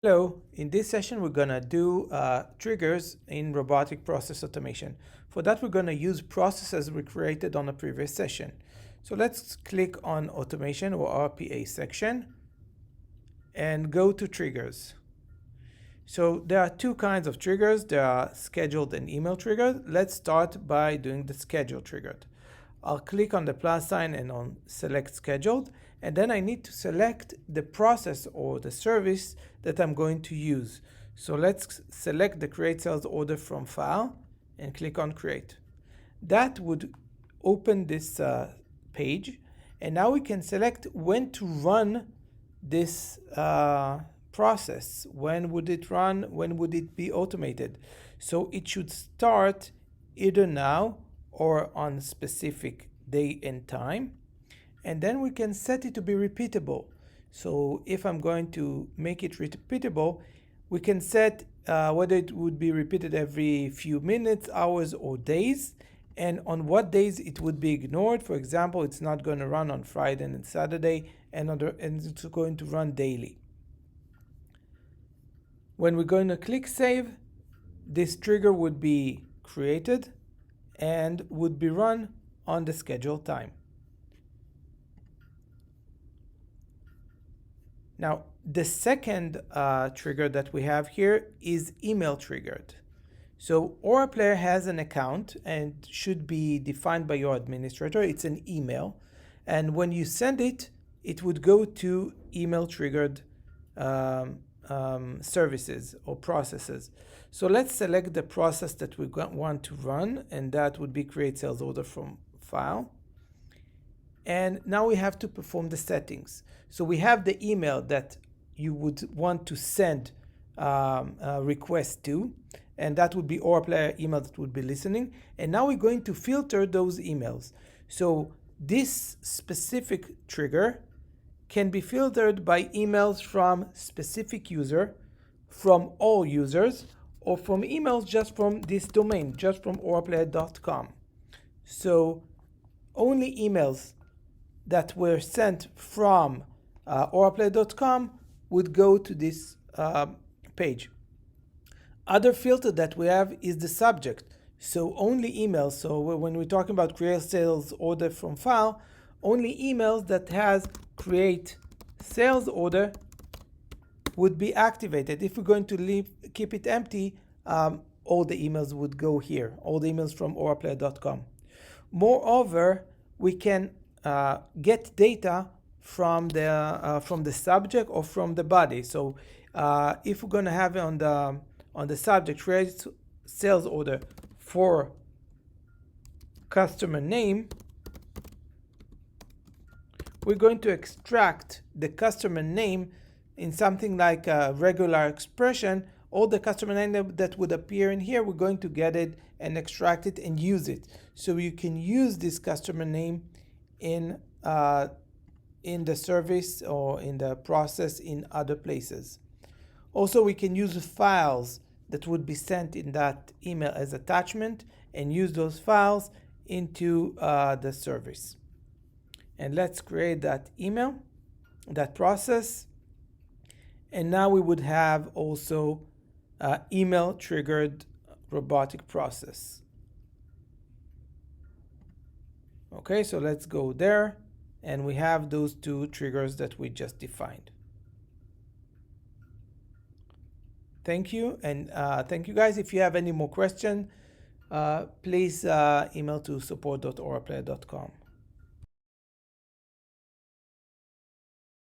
Hello, in this session we're going to do triggers in robotic process automation. For that we're going to use processes we created on a previous session. So let's click on automation or RPA section and go to triggers. So there are two kinds of triggers. There are scheduled and email triggers. Let's start by doing the scheduled triggered. I'll click on the plus sign and on select scheduled, and then I need to select the process or the service that I'm going to use. So let's select the create sales order from file and click on create. That would open this page, and now we can select when to run this process. When would it run? When would it be automated? So it should start either now or on specific day and time, and then we can set it to be repeatable. So if I'm going to make it repeatable, we can set whether it would be repeated every few minutes, hours, or days, and on what days it would be ignored. For example, it's not going to run on Friday and Saturday, and it's going to run daily. When we're going to click save, this trigger would be created and would be run on the scheduled time. Now, the second trigger that we have here is email triggered. So Aura Player has an account and should be defined by your administrator. It's an email, and when you send it, it would go to email triggered services or processes. So let's select the process that we want to run, and that would be create sales order from file. And now we have to perform the settings. So we have the email that you would want to send a request to, and that would be Aura Player email that would be listening. And now we're going to filter those emails. So this specific trigger can be filtered by emails from specific user, from all users, or from emails just from this domain, just from auraplayer.com. So only emails that were sent from auraplayer.com would go to this page. Other filter that we have is the subject. So only emails, so when we're talking about create sales order from file, only emails that has create sales order would be activated. If we're going to keep it empty, all the emails would go here, all the emails from auraplayer.com. Moreover, we can get data from the subject or from the body. So if we're going to have it on the subject create sales order for customer name, we're going to extract the customer name in something like a regular expression. All the customer name that would appear in here, we're going to get it and extract it and use it. So you can use this customer name in the service or in the process in other places. Also, we can use files that would be sent in that email as attachment and use those files into the service. And let's create that email, that process. And now we would have also email triggered robotic process. Okay, so let's go there, and we have those two triggers that we just defined. Thank you, and thank you guys. If you have any more questions, please email to support.auraplayer.com.